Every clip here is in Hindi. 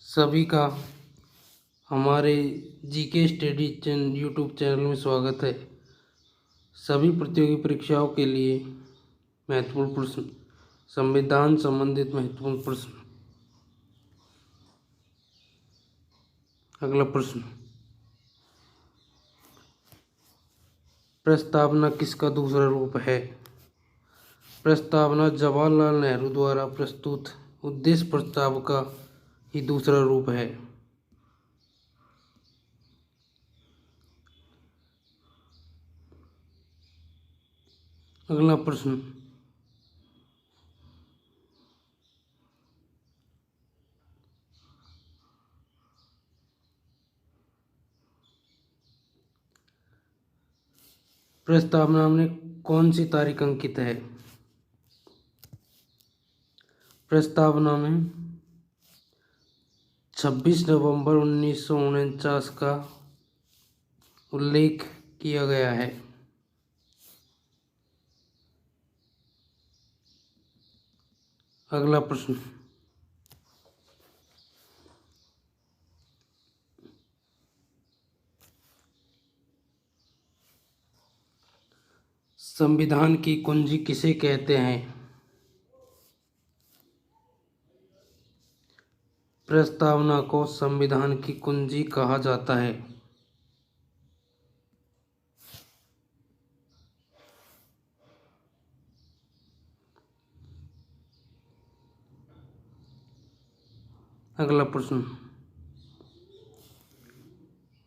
सभी का हमारे जीके स्टडी यूट्यूब चैनल में स्वागत है। सभी प्रतियोगी परीक्षाओं के लिए महत्वपूर्ण प्रश्न, संविधान संबंधित महत्वपूर्ण प्रश्न। अगला प्रश्न, प्रस्तावना किसका दूसरा रूप है? प्रस्तावना जवाहरलाल नेहरू द्वारा प्रस्तुत उद्देश्य प्रस्ताव का ही दूसरा रूप है। अगला प्रश्न, प्रस्तावना में कौन सी तारीख अंकित है? प्रस्तावना में 26 नवंबर 1949 का उल्लेख किया गया है। अगला प्रश्न, संविधान की कुंजी किसे कहते हैं? प्रस्तावना को संविधान की कुंजी कहा जाता है। अगला प्रश्न,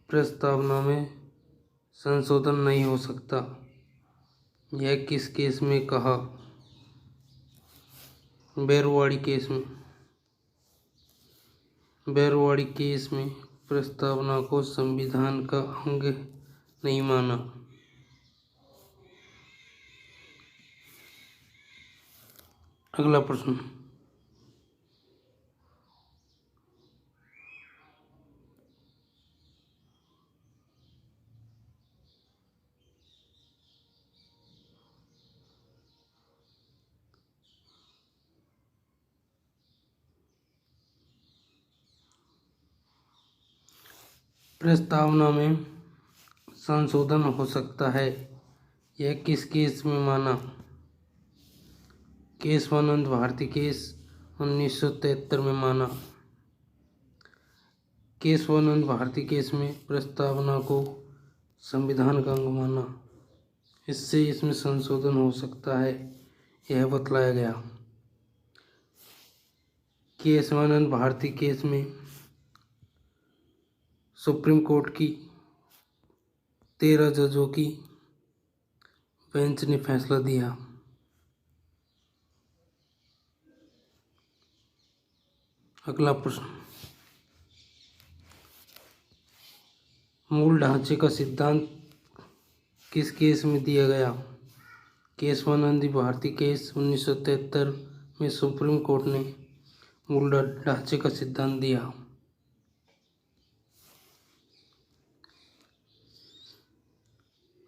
प्रस्तावना में संशोधन नहीं हो सकता, यह किस केस में कहा? बैरुआड़ी केस में। बैरुआड़ी केस में प्रस्तावना को संविधान का अंग नहीं माना। अगला प्रश्न, प्रस्तावना में संशोधन हो सकता है, यह किस केस में माना? केशवानंद भारती केस 1973 में माना। केशवानंद भारती केस में प्रस्तावना को संविधान का अंग माना, इससे इसमें संशोधन हो सकता है, यह बतलाया गया। केशवानंद भारती केस में सुप्रीम कोर्ट की 13 जजों की बेंच ने फैसला दिया। अगला प्रश्न, मूल ढांचे का सिद्धांत किस केस में दिया गया? केशवानंद भारती केस 1973 में सुप्रीम कोर्ट ने मूल ढांचे का सिद्धांत दिया।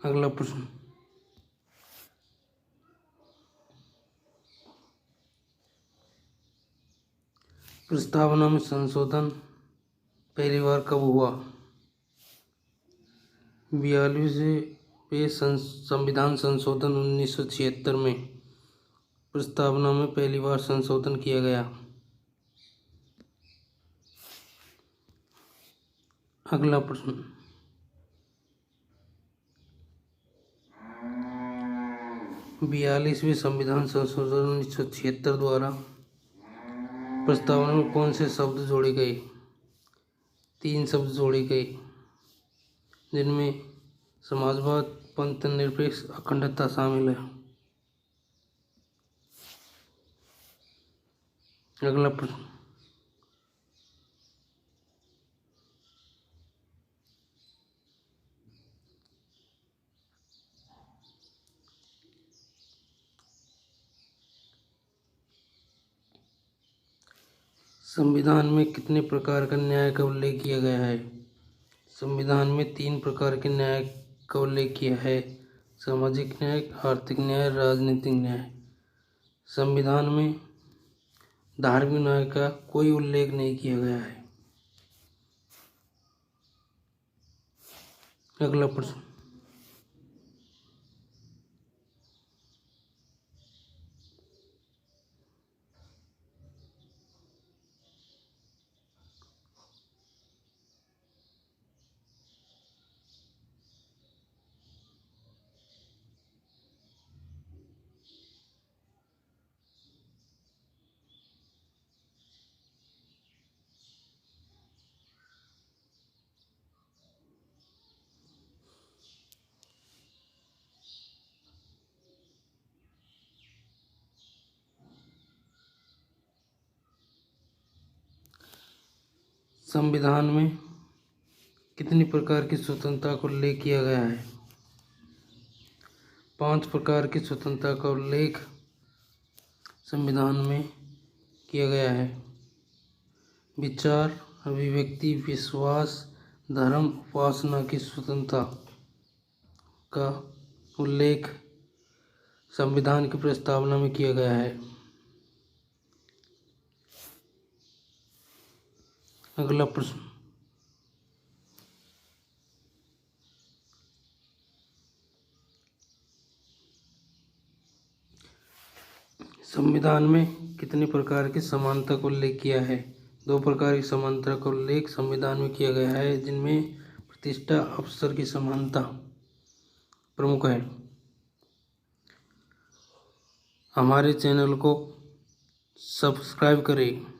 अगला प्रश्न, प्रस्तावना में संशोधन पहली बार कब हुआ? 42वें संविधान संशोधन 1976 में प्रस्तावना में पहली बार संशोधन किया गया। अगला प्रश्न, बयालीसवें संविधान संशोधन 1976 द्वारा प्रस्तावना में कौन से शब्द जोड़े गए? 3 शब्द जोड़े गए, जिनमें समाजवाद, पंथ निरपेक्ष, अखंडता शामिल है। अगला प्रश्न, संविधान में कितने प्रकार का न्याय का उल्लेख किया गया है? संविधान में 3 प्रकार के न्याय का उल्लेख किया है, सामाजिक न्याय, आर्थिक न्याय, राजनीतिक न्याय। संविधान में धार्मिक न्याय का कोई उल्लेख नहीं किया गया है। अगला प्रश्न। संविधान में कितनी प्रकार की स्वतंत्रता का उल्लेख किया गया है? 5 प्रकार की स्वतंत्रता का उल्लेख संविधान में किया गया है। विचार, अभिव्यक्ति, विश्वास, धर्म, उपासना की स्वतंत्रता का उल्लेख संविधान की प्रस्तावना में किया गया है। अगला प्रश्न। संविधान में कितने प्रकार की समानता का उल्लेख किया है? 2 प्रकार की समानता का उल्लेख संविधान में किया गया है, जिनमें प्रतिष्ठा, अवसर की समानता प्रमुख है। हमारे चैनल को सब्सक्राइब करें।